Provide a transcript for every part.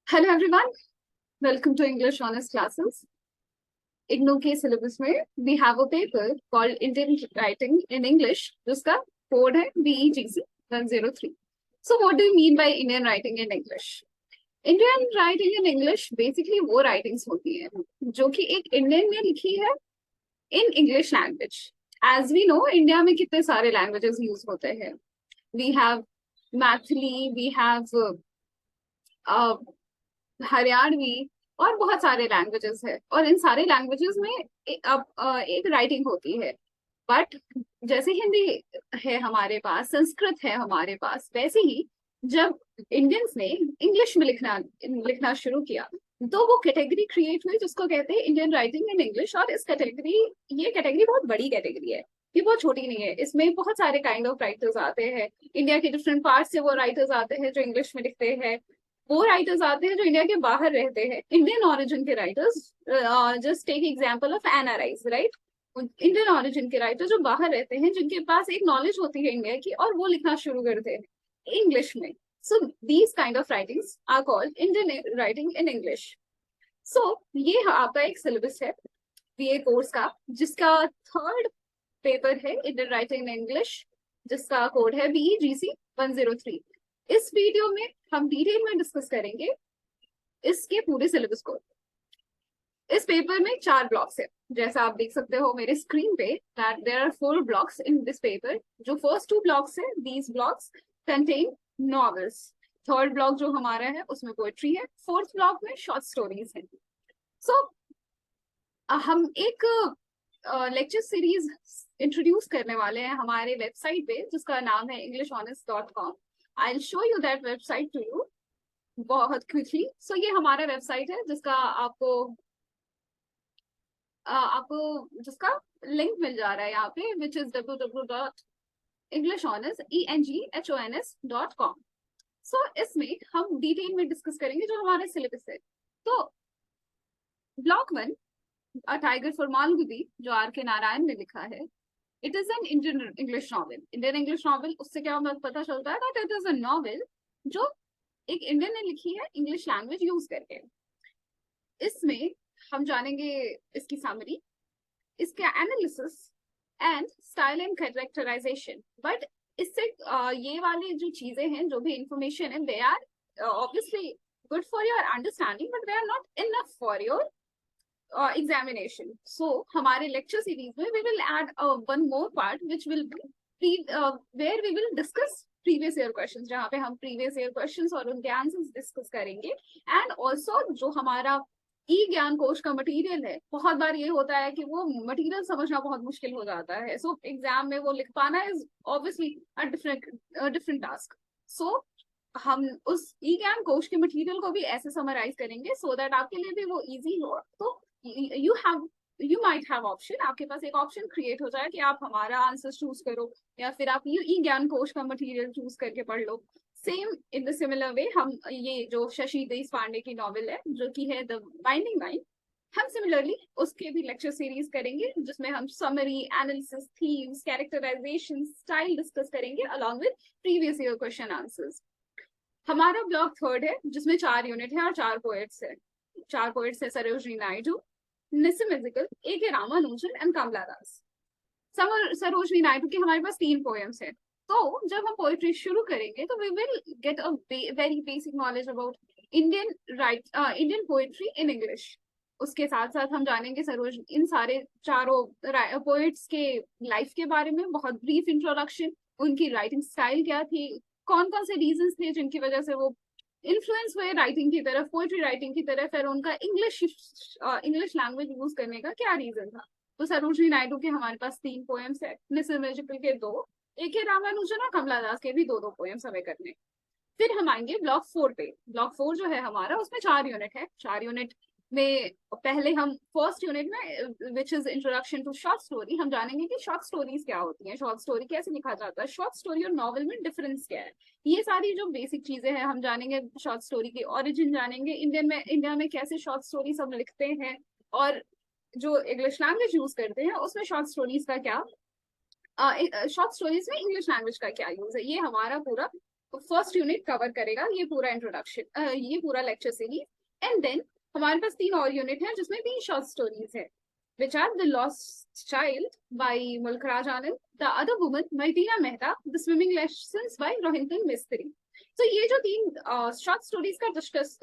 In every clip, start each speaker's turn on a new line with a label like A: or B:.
A: Hello everyone, welcome to English honours classes. IGNOU के syllabus में we have a paper called Indian writing in English, जिसका code है BEGC 103। So what do you mean by Indian writing in English? Indian writing in English basically वो writings होती है जो कि एक इंडियन ने लिखी है in English language. As we know, India में कितने सारे लैंग्वेजेस यूज होते हैं। We have Maithili, we have Haryanvi और बहुत सारे लैंग्वेजेस है, और इन सारे लैंग्वेजेस में एक राइटिंग होती है। बट जैसे हिंदी है हमारे पास, संस्कृत है हमारे पास, वैसे ही जब इंडियंस ने इंग्लिश में लिखना लिखना शुरू किया, तो वो कैटेगरी क्रिएट हुई जिसको कहते हैं इंडियन राइटिंग इन इंग्लिश। और इस कैटेगरी ये कैटेगरी बहुत बड़ी कैटेगरी है, ये बहुत छोटी नहीं है। इसमें बहुत सारे काइंड ऑफ राइटर्स आते हैं, इंडिया के डिफरेंट पार्ट से वो राइटर्स आते हैं जो इंग्लिश में लिखते हैं। वो राइटर्स आते हैं जो इंडिया के बाहर रहते हैं, इंडियन ओरिजिन के writers. Just take example of NRIs, right? Indian origin के राइटर जो बाहर रहते हैं, जिनके पास एक नॉलेज होती है इंडिया की, और वो लिखना शुरू करते हैं इंग्लिश में। So these kind of writings are called Indian writing in English. So ये आपका एक सिलेबस है BA कोर्स का, जिसका थर्ड पेपर है इंडियन राइटिंग इन इंग्लिश, जिसका कोड है BEGC 103। इस वीडियो में हम डिटेल में डिस्कस करेंगे इसके पूरे सिलेबस को। इस पेपर में 4 ब्लॉक्स है, जैसा आप देख सकते हो मेरे स्क्रीन पे, that there are 4 blocks in this paper. जो फर्स्ट 2 ब्लॉक्स है, these blocks contain novels. Third block जो हमारा है उसमें पोएट्री है, फोर्थ ब्लॉक में शॉर्ट स्टोरीज है। सो हम एक लेक्चर सीरीज इंट्रोड्यूस करने वाले हैं हमारे वेबसाइट पे, जिसका नाम है EnglishHonest.com। I will show you that website to you बहुत क्विकली। सो ये हमारा वेबसाइट है जिसका आपको जिसका लिंक मिल जा रहा है यहाँ पे, विच इज www.englishhonest.com। सो इसमें हम डिटेल में डिस्कस करेंगे जो हमारा सिलेबस है। तो block 1, a tiger for Malgudi, जो R.K. नारायण ने लिखा है। It is an Indian English novel. Indian English novel, उससे क्या हमें पता चलता है that it is a novel जो एक इंडियन ने लिखी है इंग्लिश लैंग्वेज यूज करके। इसमें हम जानेंगे इसकी समरी, इसका analysis and style and characterization. But इससे ये वाली जो चीजें हैं, जो भी इंफॉर्मेशन है, they are obviously good for your understanding, but they are not enough for your examination. So हमारे लेक्चर सीरीज में we will add one more part which will be where we will discuss previous year questions, जहाँ पे हम previous year questions और उनके answers discuss करेंगे। And also जो हमारा ई ज्ञान कोश का मटेरियल है, बहुत बार ये होता है कि वो मटेरियल समझना बहुत मुश्किल हो जाता है। सो एग्जाम में वो लिख पाना is obviously a different task. So हम उस ई ज्ञान कोश के मटेरियल को भी ऐसे समराइज करेंगे सो दैट आपके लिए भी वो इजी हो। तो यू माइट हैव ऑप्शन, आपके पास एक ऑप्शन क्रिएट हो जाए कि आप हमारा आंसर चूज करो, या फिर आप ई ज्ञान कोश का मटेरियल चूज करके पढ़ लो। Same in the similar way, हम ये जो शशि देश पांडे की नॉवेल है जो कि है द बाइंडिंग लाइन, हम सिमिलरली उसके भी लेक्चर सीरीज करेंगे, जिसमें हम summary, analysis, themes, characterization, style discuss करेंगे along with previous year question answers. हमारा ब्लॉक थर्ड है, जिसमें 4 यूनिट है और 4 पोएट्स है। 4 पोएट्स है सरोजनी नायडू, निसिम इज़िकल, A.K. रामानुजन एंड कमला दास। सरोजनी नायडू की हमारे पास 3 पोएम्स है। तो जब हम पोएट्री शुरू करेंगे तो we will get a very basic knowledge about Indian poetry in English. उसके साथ साथ हम जानेंगे सरोज इन सारे चारों पोएट्स के लाइफ के बारे में, बहुत ब्रीफ इंट्रोडक्शन, उनकी राइटिंग स्टाइल क्या थी, कौन कौन से रीजंस थे जिनकी वजह से वो इन्फ्लुएंस हुए राइटिंग की तरफ, पोएट्री राइटिंग की तरफ, फिर उनका इंग्लिश लैंग्वेज यूज करने का क्या रीजन था। तो सरोजनी नायडू के हमारे पास 3 पोएम्स है, निसिम इज़िकल के 2, A.K. रामानुजन और कमला दास के भी 2 पोएम्स हमें करने। फिर हम आएंगे ब्लॉक 4 पे। ब्लॉक 4 जो है हमारा, उसमें 4 यूनिट है। 4 यूनिट में पहले हम फर्स्ट यूनिट में, which is introduction to short story, हम जानेंगे कि शॉर्ट स्टोरीज क्या होती हैं, शॉर्ट स्टोरी कैसे लिखा जाता है, शॉर्ट स्टोरी और नॉवल में डिफरेंस क्या है। ये सारी जो बेसिक चीजें हैं हम जानेंगे। शॉर्ट स्टोरी की ओरिजिन जानेंगे, इंडिया में कैसे शॉर्ट स्टोरी सब लिखते हैं, और जो इंग्लिश लैंग्वेज यूज करते हैं उसमें शॉर्ट स्टोरीज का क्या, शॉर्ट स्टोरीज में इंग्लिश लैंग्वेज का क्या यूज है, ये हमारा पूरा फर्स्ट यूनिट कवर करेगा, ये पूरा इंट्रोडक्शन, ये पूरा लेक्चर सीरीज। एंड देन हमारे पास 3 और यूनिट है जिसमें 3 शॉर्ट स्टोरीज है, which are The Lost Child by Mulkraj Anand, The Other Woman by Tina Mehta, The Swimming Lessons by Rohinton Mistry। तो ये जो 3 शॉर्ट स्टोरीज का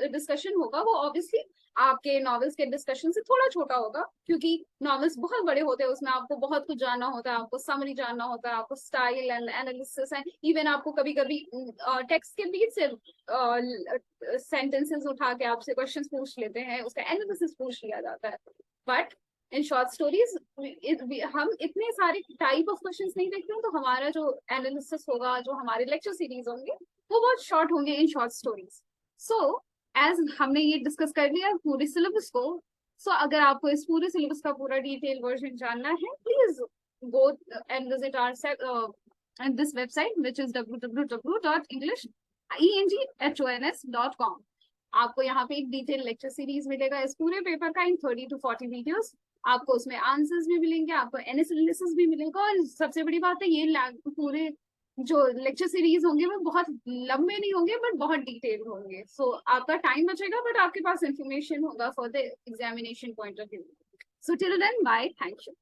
A: डिस्कशन होगा वो ऑब्वियसली आपके नॉवेल्स के डिस्कशन से थोड़ा छोटा होगा, क्योंकि नॉवेल्स बहुत बड़े होते हैं, उसमें आपको बहुत कुछ जानना होता है, आपको समरी जानना होता है, आपको style and analysis and even आपको कभी कभी टेक्स्ट के बीच से सेंटेंसेस उठा के आपसे क्वेश्चंस पूछ लेते हैं, उसका एनालिसिस पूछ लिया जाता है। बट इन शॉर्ट स्टोरीज हम इतने सारे टाइप ऑफ क्वेश्चंस नहीं देखते हैं, तो हमारा जो एनालिसिस होगा, जो हमारे लेक्चर सीरीज होंगे वो बहुत शॉर्ट होंगे in short stories. So as हमने ये डिस्कस कर लिया पूरे सिलेबस को, सो अगर आपको इस पूरे सिलेबस का पूरा डिटेल वर्जन जानना है, please go and visit our this website which is www.englishhons.com। आपको यहाँ पे एक डिटेल लेक्चर सीरीज मिलेगा इस पूरे पेपर का इन 30 to 40 वीडियोस। आपको उसमें आंसर्स भी मिलेंगे, आपको एनालिसिस भी मिलेगा, और सबसे बड़ी बात है ये पूरे जो लेक्चर सीरीज होंगे वो बहुत लंबे नहीं होंगे बट बहुत डिटेल होंगे। सो आपका टाइम बचेगा बट आपके पास इंफॉर्मेशन होगा for the examination point of view. So till then bye, thank you.